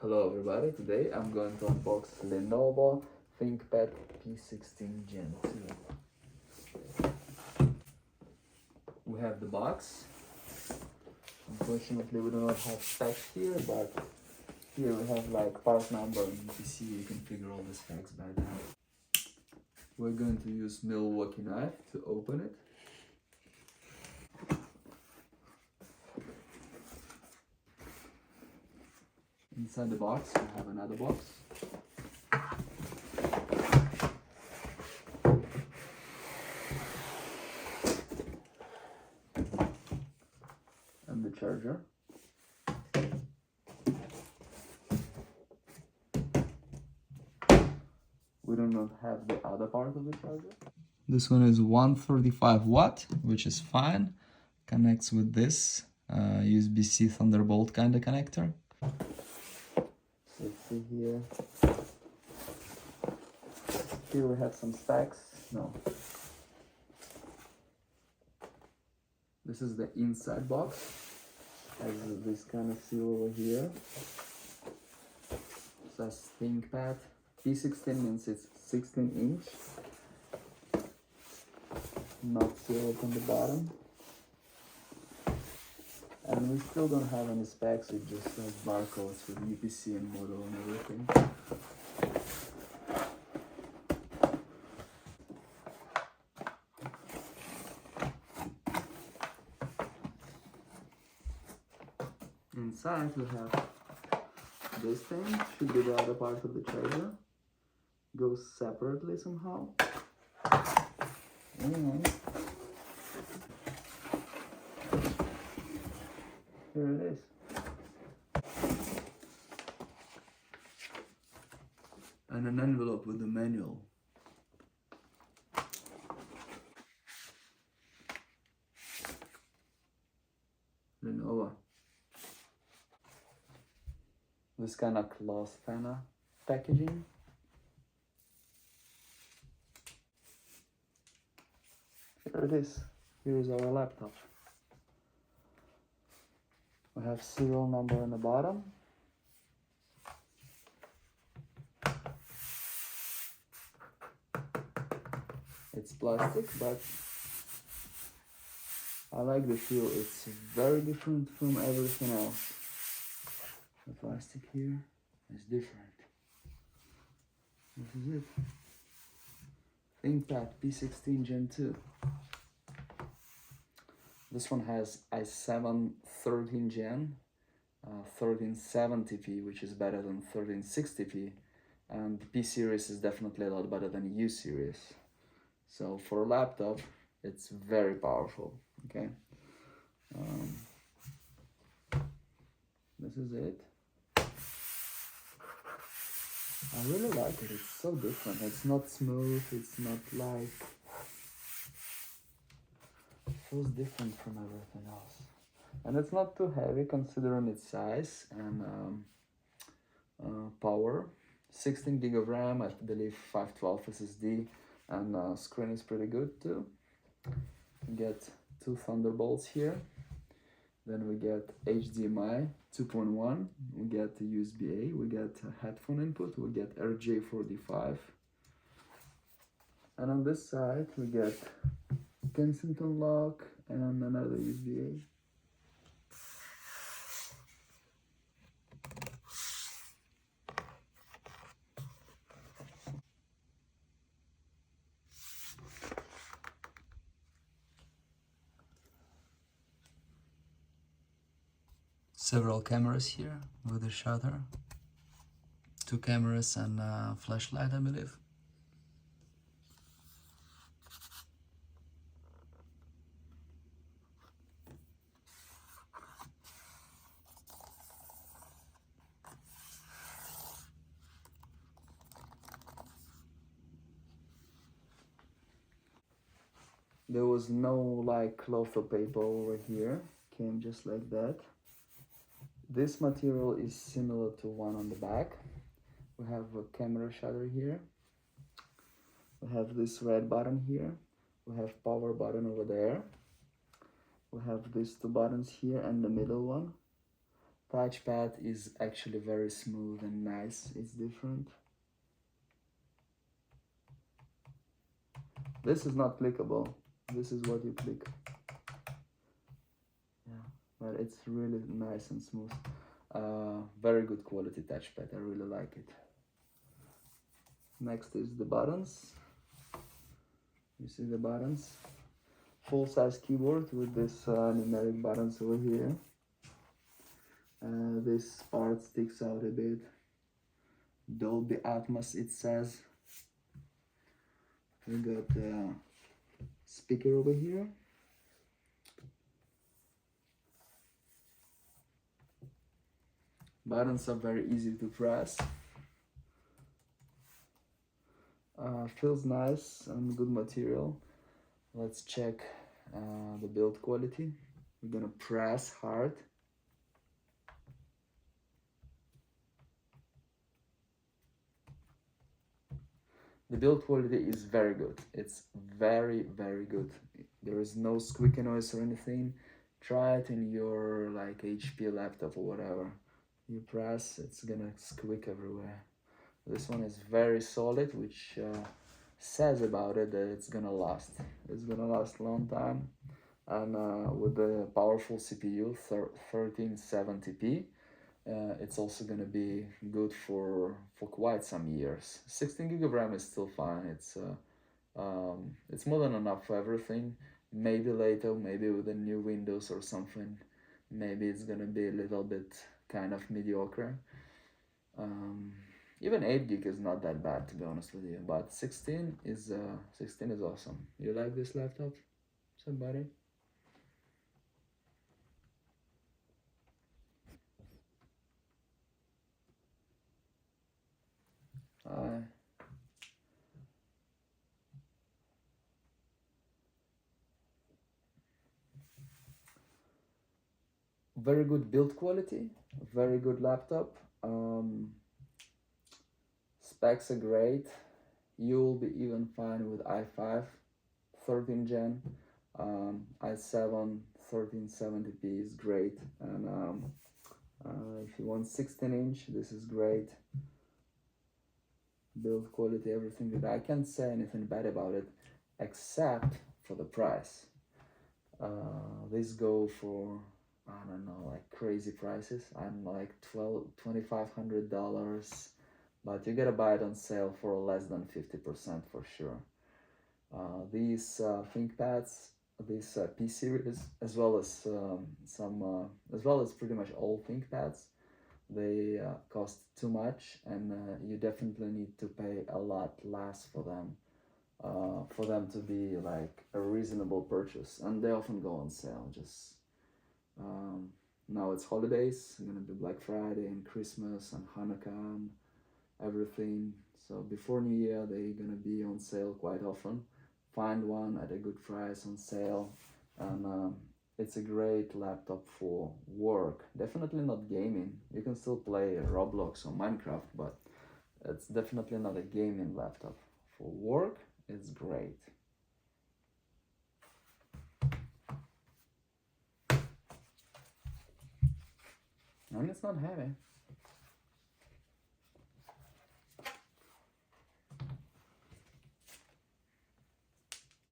Hello everybody, today I'm going to unbox Lenovo Thinkpad P16 Gen 2. We have the box. Unfortunately we do not have specs here, but here we have like part number and UPC, you can figure all the specs by then. We're going to use Milwaukee knife to open it. Inside the box, we have another box. And the charger. We do not have the other part of the charger. This one is 135 watt, which is fine. Connects with this USB-C Thunderbolt kind of connector. Let's see here. Here we have some specs. No. This is the inside box. Has this kind of seal over here. It says ThinkPad. P16 means it's 16-inch. Not sealed on the bottom. And we still don't have any specs, it just has barcodes with UPC and model and everything. Inside we have this thing, should be the other part of the charger. Goes separately somehow. And here it is. And an envelope with the manual. Lenovo. This kind of cloth kind of packaging. Here it is. Here is our laptop. We have serial number on the bottom. It's plastic, but I like the feel. It's very different from everything else. The plastic here is different. This is it. ThinkPad P16 Gen 2. This one has i7 13 Gen, 1370p, which is better than 1360p, and P series is definitely a lot better than U series. So for a laptop, it's very powerful. Okay. This is it. I really like it. It's so different. It's not smooth. It's not like. It feels different from everything else. And it's not too heavy considering its size and power. 16 gig of RAM, I believe 512 SSD, and screen is pretty good too. We get two Thunderbolts here. Then we get HDMI 2.1, we get USB-A, we get a headphone input, we get RJ45. And on this side we get Kensington lock and another USB-A. Several cameras here with a shutter. Two cameras and a flashlight, I believe. There was no like cloth or paper over here, came just like that. This material is similar to one on the back. We have a camera shutter here. We have this red button here. We have power button over there. We have these two buttons here and the middle one. touchpad is actually very smooth and nice. It's different. This is not clickable. This is what you click. Yeah, but it's really nice and smooth. Very good quality touchpad. I really like it. Next is the buttons. You see the buttons? Full-size keyboard with this numeric buttons over here. This part sticks out a bit. Dolby Atmos, it says. We got the speaker over here. Buttons are very easy to press. Feels nice and good material. Let's check the build quality. We're gonna press hard. The build quality is very good. It's very, very good. There is no squeaky noise or anything. Try it in your like HP laptop or whatever. You press, it's gonna squeak everywhere. This one is very solid, which says about it that it's gonna last. It's gonna last a long time. And with the powerful CPU, 1370p, it's also gonna be good for quite some years. 16 gig of RAM is still fine. It's more than enough for everything. Maybe later, maybe with a new Windows or something, maybe it's gonna be a little bit kind of mediocre. Even 8 gig is not that bad, to be honest with you, but 16 is awesome. You like this laptop, somebody? Very good build quality, very good laptop. Specs are great. You'll be even fine with i5 13 gen. i7 1370p is great, and if you want 16-inch, this is great. Build quality, everything good. I can't say anything bad about it except for the price. These go for, I don't know, like crazy prices. I'm like $2,500, but you gotta buy it on sale for less than 50% for sure. These ThinkPads, this P series, as well as as well as pretty much all ThinkPads, they cost too much, and you definitely need to pay a lot less for them to be like a reasonable purchase, and they often go on sale. Just now it's holidays, gonna be Black Friday and Christmas and Hanukkah and everything, so before New Year they're gonna be on sale quite often. Find one at a good price on sale, and it's a great laptop for work. Definitely not gaming. You can still play Roblox or Minecraft, but it's definitely not a gaming laptop. For work, it's great. And it's not heavy.